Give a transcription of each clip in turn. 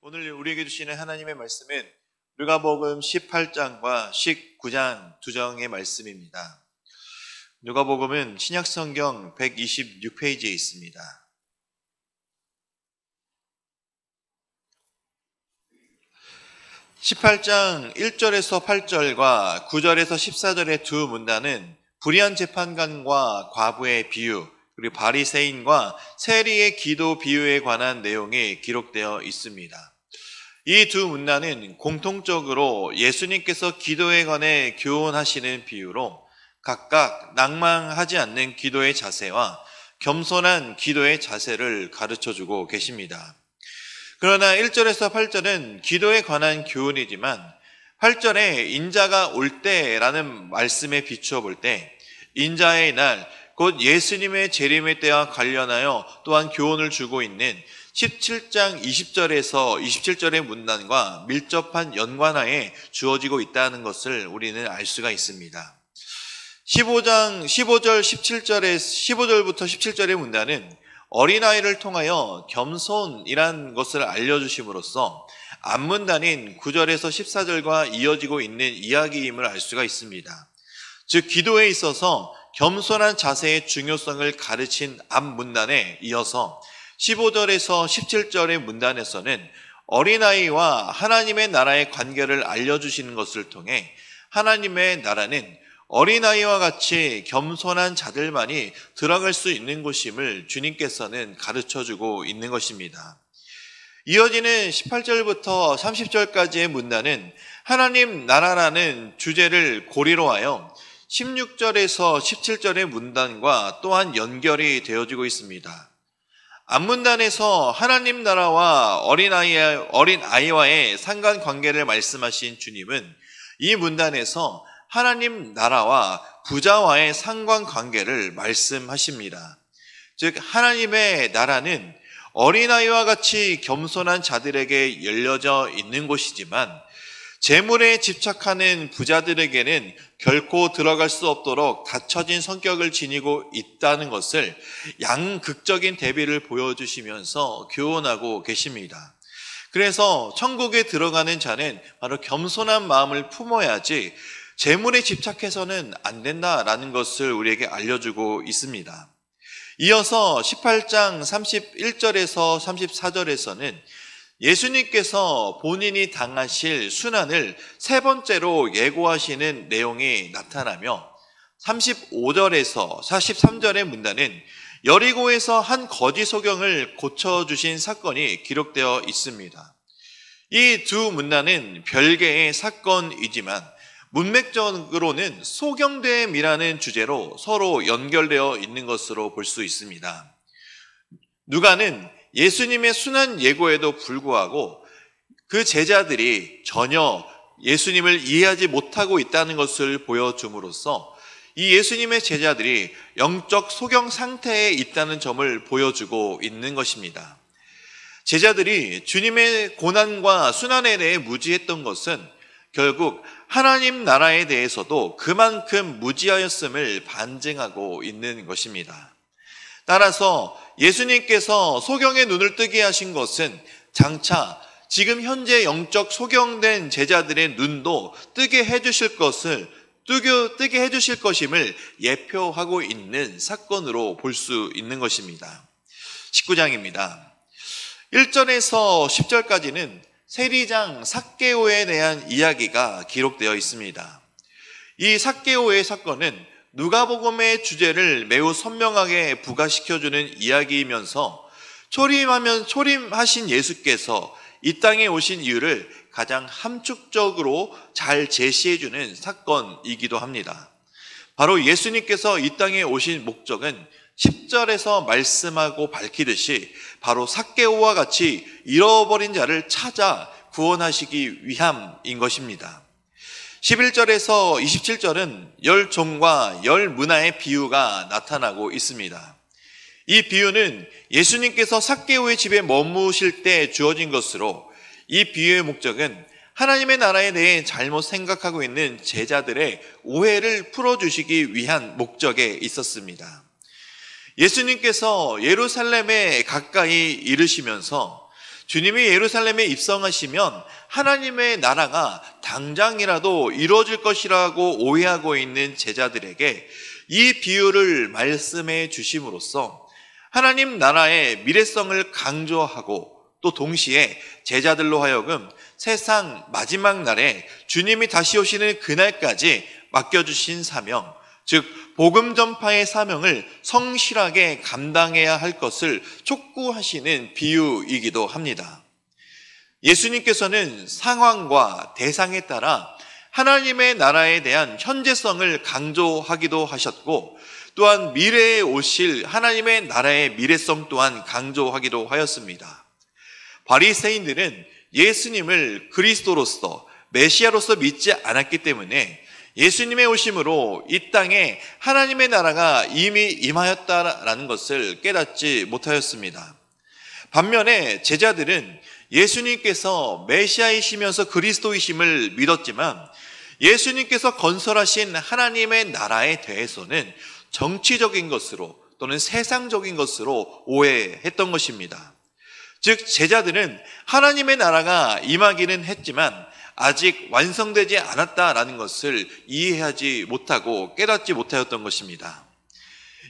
오늘 우리에게 주시는 하나님의 말씀은 누가복음 18장과 19장 두 장의 말씀입니다. 누가복음은 신약성경 126페이지에 있습니다. 18장 1절에서 8절과 9절에서 14절의 두 문단은 불의한 재판관과 과부의 비유, 그리고 바리새인과 세리의 기도 비유에 관한 내용이 기록되어 있습니다. 이 두 문단은 공통적으로 예수님께서 기도에 관해 교훈하시는 비유로 각각 낭망하지 않는 기도의 자세와 겸손한 기도의 자세를 가르쳐주고 계십니다. 그러나 1절에서 8절은 기도에 관한 교훈이지만 8절에 인자가 올 때라는 말씀에 비추어 볼 때 인자의 날, 곧 예수님의 재림의 때와 관련하여 또한 교훈을 주고 있는 17장 20절에서 27절의 문단과 밀접한 연관하에 주어지고 있다는 것을 우리는 알 수가 있습니다. 15절부터 17절의 문단은 어린아이를 통하여 겸손이란 것을 알려주심으로써 앞문단인 9절에서 14절과 이어지고 있는 이야기임을 알 수가 있습니다. 즉 기도에 있어서 겸손한 자세의 중요성을 가르친 앞문단에 이어서 15절에서 17절의 문단에서는 어린아이와 하나님의 나라의 관계를 알려주시는 것을 통해 하나님의 나라는 어린아이와 같이 겸손한 자들만이 들어갈 수 있는 곳임을 주님께서는 가르쳐주고 있는 것입니다. 이어지는 18절부터 30절까지의 문단은 하나님 나라라는 주제를 고리로 하여 16절에서 17절의 문단과 또한 연결이 되어지고 있습니다. 앞문단에서 하나님 나라와 어린아이와의 상관관계를 말씀하신 주님은 이 문단에서 하나님 나라와 부자와의 상관관계를 말씀하십니다. 즉 하나님의 나라는 어린아이와 같이 겸손한 자들에게 열려져 있는 곳이지만 재물에 집착하는 부자들에게는 결코 들어갈 수 없도록 닫혀진 성격을 지니고 있다는 것을 양극적인 대비를 보여주시면서 교훈하고 계십니다. 그래서 천국에 들어가는 자는 바로 겸손한 마음을 품어야지 재물에 집착해서는 안 된다라는 것을 우리에게 알려주고 있습니다. 이어서 18장 31절에서 34절에서는 예수님께서 본인이 당하실 순환을 세 번째로 예고하시는 내용이 나타나며 35절에서 43절의 문단은 여리고에서 한 거지 소경을 고쳐주신 사건이 기록되어 있습니다. 이 두 문단은 별개의 사건이지만 문맥적으로는 소경됨이라는 주제로 서로 연결되어 있는 것으로 볼 수 있습니다. 누가는 예수님의 순환 예고에도 불구하고 그 제자들이 전혀 예수님을 이해하지 못하고 있다는 것을 보여줌으로써 이 예수님의 제자들이 영적 소경 상태에 있다는 점을 보여주고 있는 것입니다. 제자들이 주님의 고난과 순환에 대해 무지했던 것은 결국 하나님 나라에 대해서도 그만큼 무지하였음을 반증하고 있는 것입니다. 따라서 예수님께서 소경의 눈을 뜨게 하신 것은 장차 지금 현재 영적 소경된 제자들의 눈도 뜨게 해주실 것임을 예표하고 있는 사건으로 볼 수 있는 것입니다. 19장입니다. 1절에서 10절까지는 세리장 삭개오에 대한 이야기가 기록되어 있습니다. 이 삭개오의 사건은 누가복음의 주제를 매우 선명하게 부각시켜주는 이야기이면서 초림하신 예수께서 이 땅에 오신 이유를 가장 함축적으로 잘 제시해주는 사건이기도 합니다. 바로 예수님께서 이 땅에 오신 목적은 10절에서 말씀하고 밝히듯이 바로 삭개오와 같이 잃어버린 자를 찾아 구원하시기 위함인 것입니다. 11절에서 27절은 열 종과 열 문화의 비유가 나타나고 있습니다. 이 비유는 예수님께서 삭개오의 집에 머무실 때 주어진 것으로 이 비유의 목적은 하나님의 나라에 대해 잘못 생각하고 있는 제자들의 오해를 풀어주시기 위한 목적에 있었습니다. 예수님께서 예루살렘에 가까이 이르시면서 주님이 예루살렘에 입성하시면 하나님의 나라가 당장이라도 이루어질 것이라고 오해하고 있는 제자들에게 이 비유를 말씀해 주심으로써 하나님 나라의 미래성을 강조하고 또 동시에 제자들로 하여금 세상 마지막 날에 주님이 다시 오시는 그날까지 맡겨주신 사명, 즉 복음 전파의 사명을 성실하게 감당해야 할 것을 촉구하시는 비유이기도 합니다. 예수님께서는 상황과 대상에 따라 하나님의 나라에 대한 현재성을 강조하기도 하셨고, 또한 미래에 오실 하나님의 나라의 미래성 또한 강조하기도 하였습니다. 바리새인들은 예수님을 그리스도로서 메시아로서 믿지 않았기 때문에 예수님의 오심으로 이 땅에 하나님의 나라가 이미 임하였다라는 것을 깨닫지 못하였습니다. 반면에 제자들은 예수님께서 메시아이시면서 그리스도이심을 믿었지만 예수님께서 건설하신 하나님의 나라에 대해서는 정치적인 것으로 또는 세상적인 것으로 오해했던 것입니다. 즉 제자들은 하나님의 나라가 임하기는 했지만 아직 완성되지 않았다라는 것을 이해하지 못하고 깨닫지 못하였던 것입니다.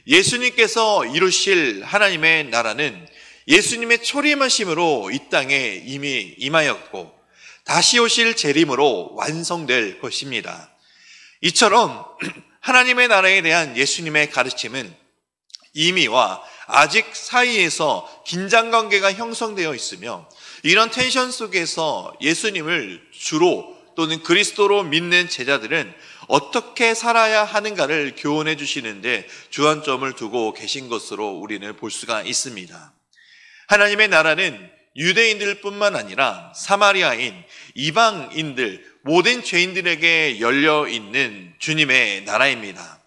예수님께서 이루실 하나님의 나라는 예수님의 초림하심으로 이 땅에 이미 임하였고 다시 오실 재림으로 완성될 것입니다. 이처럼 하나님의 나라에 대한 예수님의 가르침은 이미와 아직 사이에서 긴장관계가 형성되어 있으며 이런 텐션 속에서 예수님을 주로 또는 그리스도로 믿는 제자들은 어떻게 살아야 하는가를 교훈해 주시는데 주안점을 두고 계신 것으로 우리는 볼 수가 있습니다. 하나님의 나라는 유대인들 뿐만 아니라 사마리아인, 이방인들, 모든 죄인들에게 열려 있는 주님의 나라입니다.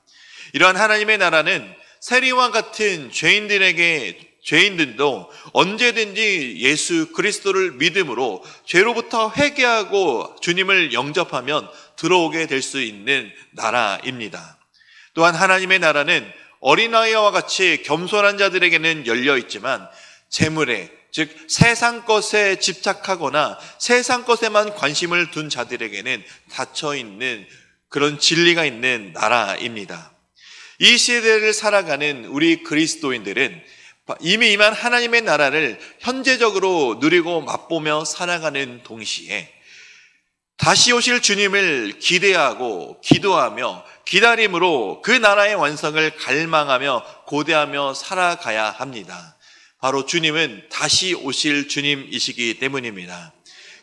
이러한 하나님의 나라는 세리와 같은 죄인들도 언제든지 예수 그리스도를 믿음으로 죄로부터 회개하고 주님을 영접하면 들어오게 될 수 있는 나라입니다. 또한 하나님의 나라는 어린아이와 같이 겸손한 자들에게는 열려 있지만 재물에, 즉 세상 것에 집착하거나 세상 것에만 관심을 둔 자들에게는 닫혀 있는 그런 진리가 있는 나라입니다. 이 시대를 살아가는 우리 그리스도인들은 이미 임한 하나님의 나라를 현재적으로 누리고 맛보며 살아가는 동시에 다시 오실 주님을 기대하고 기도하며 기다림으로 그 나라의 완성을 갈망하며 고대하며 살아가야 합니다. 바로 주님은 다시 오실 주님이시기 때문입니다.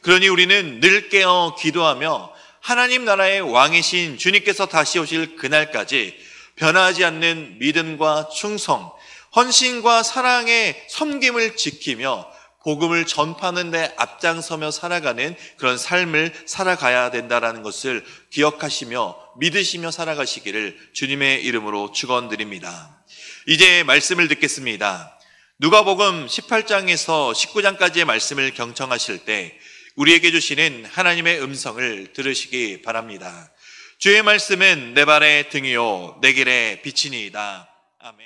그러니 우리는 늘 깨어 기도하며 하나님 나라의 왕이신 주님께서 다시 오실 그날까지 변하지 않는 믿음과 충성, 헌신과 사랑의 섬김을 지키며 복음을 전파하는 데 앞장서며 살아가는 그런 삶을 살아가야 된다는 것을 기억하시며 믿으시며 살아가시기를 주님의 이름으로 축원드립니다. 이제 말씀을 듣겠습니다. 누가복음 18장에서 19장까지의 말씀을 경청하실 때 우리에게 주시는 하나님의 음성을 들으시기 바랍니다. 주의 말씀은 내 발의 등이요 내 길의 빛이니이다. 아멘.